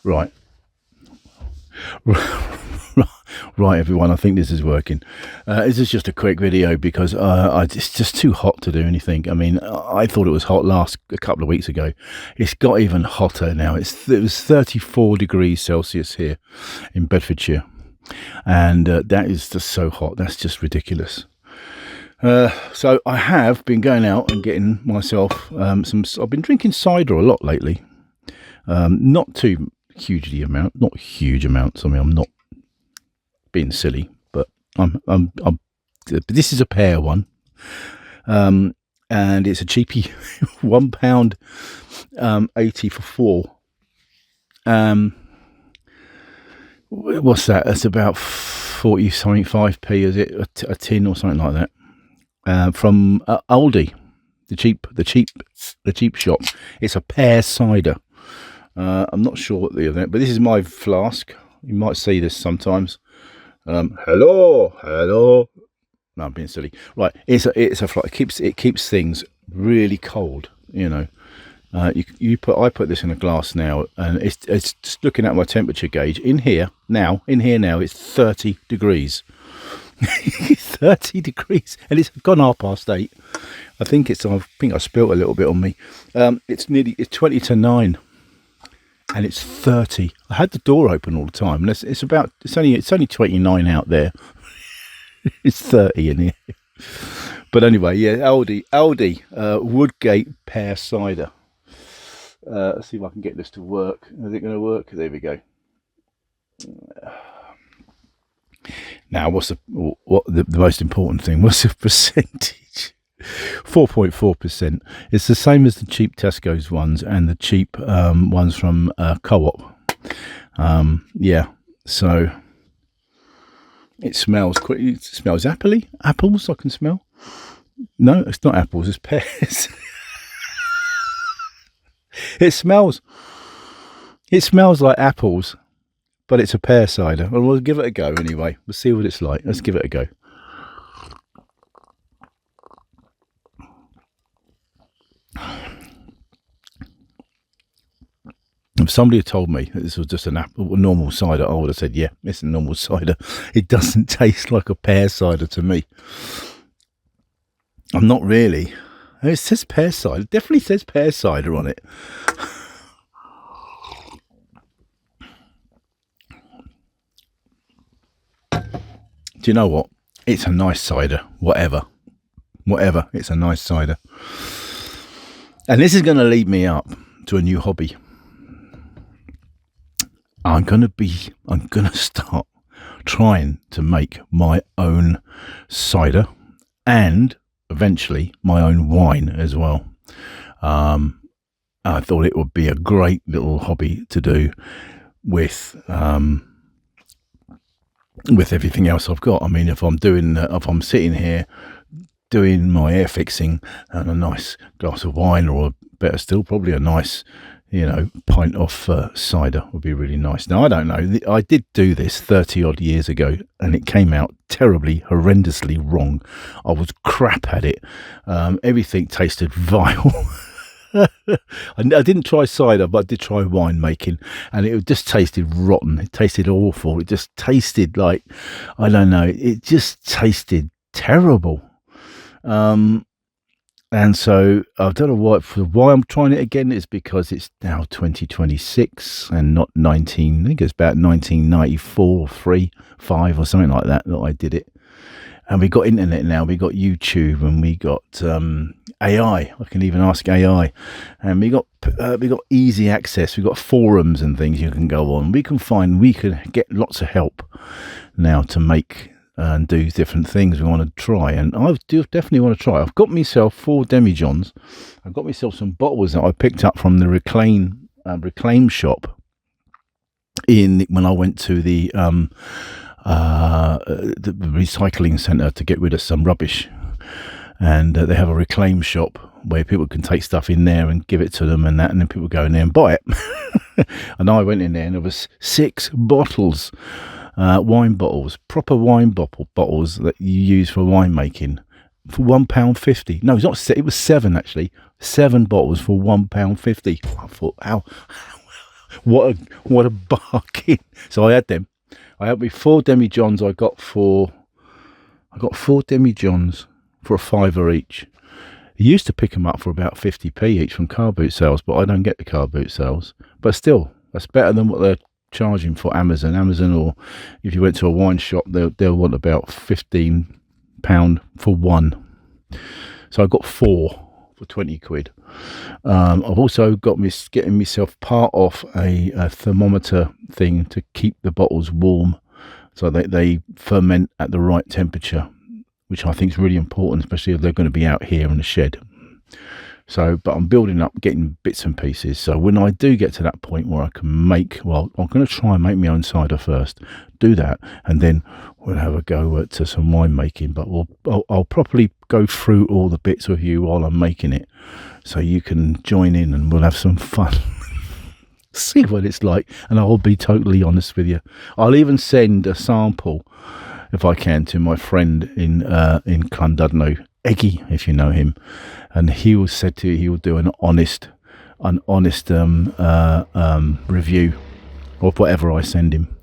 Right. Right, everyone, I think this is working. This is just a quick video because it's just too hot to do anything. I mean, I thought it was hot a couple of weeks ago. It's got even hotter now. It was 34 degrees Celsius here in Bedfordshire, and that is just so hot. That's just ridiculous. So I have been going out and getting myself I've been drinking cider a lot lately. Not too not huge amounts. I mean, I'm not being silly, but this is a pear one, and it's a cheapie, £1 80 for 4. What's that? That's about 40 something 5p, is it? A tin or something like that, from Aldi, the cheap shop. It's a pear cider. I'm not sure what the other, but this is my flask. You might see this sometimes. Hello. No, I'm being silly. Right, it's a flask. It keeps things really cold. You know, I put this in a glass now, and it's just looking at my temperature gauge in here now. It's 30 degrees. 30 degrees, and it's gone 8:30. I think I spilt a little bit on me. It's 20 to 9. And it's 30. I had the door open all the time. And it's only 29 out there. It's 30 in here. But anyway, yeah, Aldi, Woodgate pear cider. Let's see if I can get this to work. Is it going to work? There we go. Now, what's the most important thing? What's the percentage? 4.4%. It's the same as the cheap Tesco's ones and the cheap ones from Co-op. Yeah, so it smells appley. Apples I can smell. No, it's not apples, it's pears. It smells like apples, but it's a pear cider. Well, we'll give it a go anyway. We'll see what it's like. Let's give it a go. If somebody had told me that this was just a normal cider, I would have said, yeah, it's a normal cider. It doesn't taste like a pear cider to me. I'm not really. It says pear cider. It definitely says pear cider on it. Do you know what? It's a nice cider. Whatever. It's a nice cider. And this is going to lead me up to a new hobby. I'm going to start trying to make my own cider and eventually my own wine as well. I thought it would be a great little hobby to do with everything else I've got. I mean, if I'm sitting here doing my air fixing and a nice glass of wine, or better still, probably a nice, pint of cider would be really nice. Now, I don't know. I did do this 30 odd years ago, and it came out terribly, horrendously wrong. I was crap at it. Everything tasted vile. I didn't try cider, but I did try wine making, and it just tasted rotten. It tasted awful. It just tasted like, I don't know. It just tasted terrible. And so I don't know why I'm trying it again. Is because it's now 2026 and not 19. I think it's about 1994, 3, 5 or something like that I did it. And we got internet now. We got YouTube, and we got AI. I can even ask AI, and we got easy access. We got forums and things you can go on. We can get lots of help now to make and do different things we want to try, and I do definitely want to try. I've got myself 4 demijohns. I've got myself some bottles that I picked up from the reclaim shop when I went to the recycling centre to get rid of some rubbish, and they have a reclaim shop where people can take stuff in there and give it to them and then people go in there and buy it. And I went in there, and there was 6 bottles. Wine bottles, proper wine bottles that you use for winemaking, for £1.50. No, it's not. It was 7 actually. 7 bottles for £1.50. I thought, What a bargain. So I had them. I had me 4 demi-johns. I got 4 demi-johns for £5 each. I used to pick them up for about 50p each from car boot sales, but I don't get the car boot sales. But still, that's better than what they're charging for Amazon, or if you went to a wine shop, they'll want about £15 for one. So I got 4 for 20 quid. I've also got getting myself part off a thermometer thing to keep the bottles warm, so that they ferment at the right temperature, which I think is really important, especially if they're going to be out here in the shed. So, but I'm building up, getting bits and pieces. So when I do get to that point where I can make, well, I'm going to try and make my own cider first, do that, and then we'll have a go to some wine making. But I'll properly go through all the bits with you while I'm making it, so you can join in and we'll have some fun. See what it's like, and I'll be totally honest with you. I'll even send a sample, if I can, to my friend in Clondudno, Eggy, if you know him, and he will said to he will do an honest review of whatever I send him.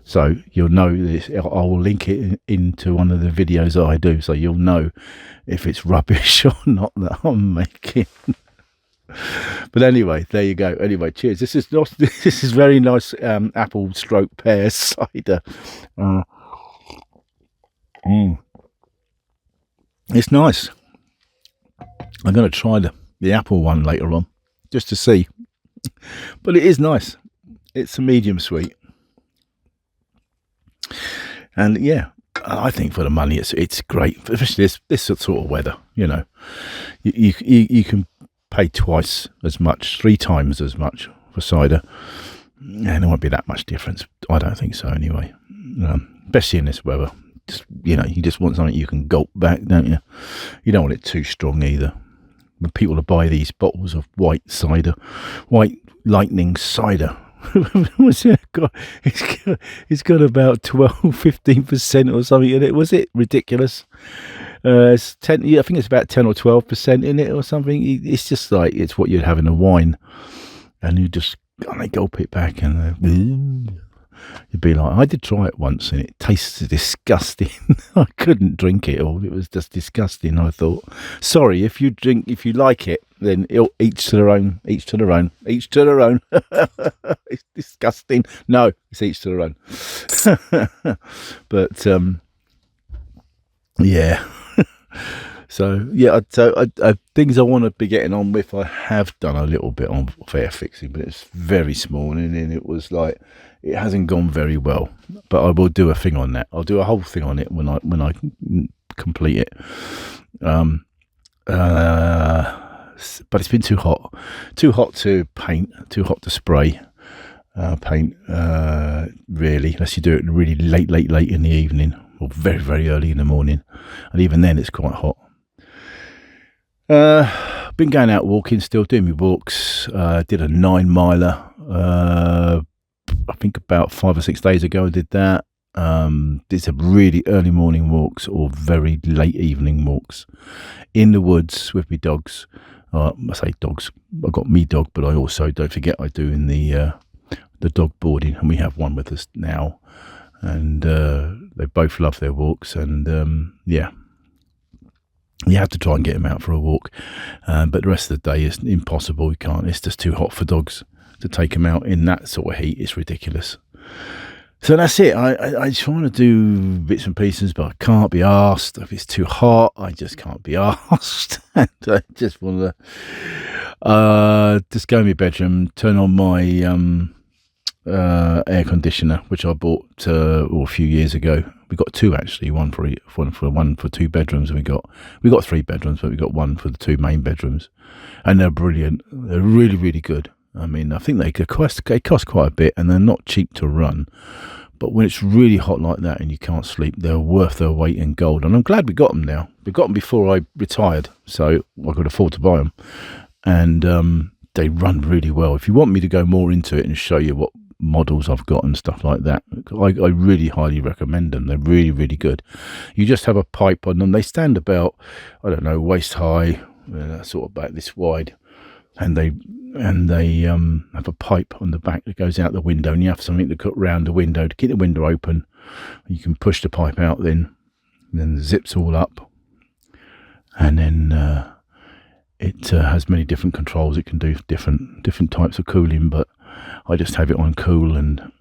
So you'll know this. I will link it into one of the videos that I do, so you'll know if it's rubbish or not that I'm making. But anyway, there you go. Anyway, cheers. This is very nice apple stroke pear cider. It's nice. I'm going to try the apple one later on, just to see. But it is nice. It's a medium sweet. And yeah, I think for the money, it's great, especially this sort of weather. You know, you can pay twice as much, 3 times as much for cider, and there won't be that much difference. I don't think so, anyway. Especially in this weather, you just want something you can gulp back, don't you? You don't want it too strong either. When people buy these bottles of white lightning cider. What's it got? It's got about 12-15% or something in it. Was it ridiculous? It's 10. I think it's about 10 or 12% in it or something. It's just like it's what you'd have in a wine, and you just gulp it back, and you'd be like, I did try it once, and it tasted disgusting. I couldn't drink it all. It was just disgusting. I thought, sorry, if you like it, then each to their own. Each to their own. Each to their own. It's disgusting. No, it's each to their own. But yeah. So yeah, things I want to be getting on with. I have done a little bit on fair fixing, but it's very small, and it was like it hasn't gone very well. But I will do a thing on that. I'll do a whole thing on it when I complete it. But it's been too hot to paint, too hot to spray paint. Really, unless you do it really late in the evening, or very, very early in the morning, and even then it's quite hot. Been going out walking, still doing my walks. Did a 9-miler. I think about 5 or 6 days ago I did that. Did some really early morning walks or very late evening walks in the woods with my dogs. I say dogs. I got me dog, but I also, don't forget, I do in the dog boarding, and we have one with us now. And they both love their walks, and yeah, you have to try and get them out for a walk, but the rest of the day is impossible. You can't. It's just too hot for dogs to take them out in that sort of heat. It's ridiculous. So that's it. I just want to do bits and pieces, but I can't be asked. If it's too hot, I just can't be asked. And I just want to just go in my bedroom, turn on my air conditioner, which I bought a few years ago. We got 2 actually, one for 2 bedrooms. We got 3 bedrooms, but we got one for the 2 main bedrooms, and they're brilliant. They're really, really good. I mean, I think they cost quite a bit, and they're not cheap to run. But when it's really hot like that and you can't sleep, they're worth their weight in gold. And I'm glad we got them now. We got them before I retired, so I could afford to buy them. And they run really well. If you want me to go more into it and show you what models I've got and stuff like that, I really highly recommend them. They're really, really good. You just have a pipe on them. They stand about, I don't know, waist high, sort of about this wide. and they have a pipe on the back that goes out the window, and you have something to put round the window to keep the window open. You can push the pipe out, then the zips all up, and then it has many different controls. It can do different types of cooling, but I just have it on cool, and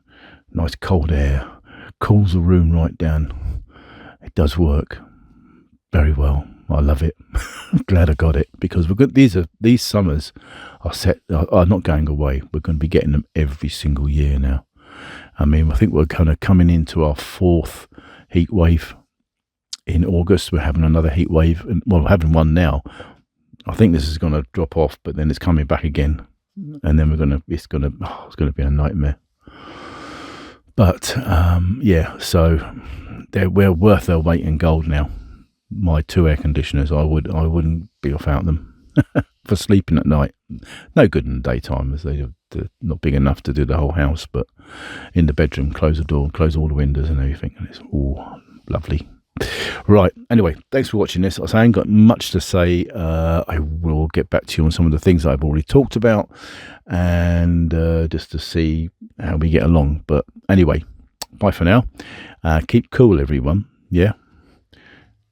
nice cold air cools the room right down. It does work very well. I love it. Glad I got it, because we're good. These summers are not going away. We're going to be getting them every single year now. I mean, I think we're kind of coming into our 4th heat wave in August. We're having another heat wave, and well, we're having one now. I think this is going to drop off, but then it's coming back again, and then it's going to be a nightmare. But yeah, so we're worth their weight in gold now. My 2 air conditioners, I wouldn't be without them for sleeping at night. No good in the daytime, as they're not big enough to do the whole house, but in the bedroom, close the door, close all the windows and everything, and it's all lovely. Right, anyway, thanks for watching this. I ain't got much to say. I will get back to you on some of the things I've already talked about, and just to see how we get along. But anyway, bye for now. Keep cool, everyone. Yeah,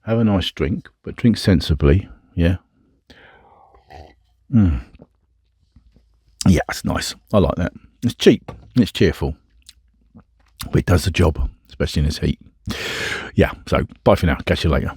have a nice drink, but drink sensibly. Yeah. Yeah, it's nice. I like that. It's cheap. It's cheerful. But it does the job, especially in this heat. Yeah, so bye for now. Catch you later.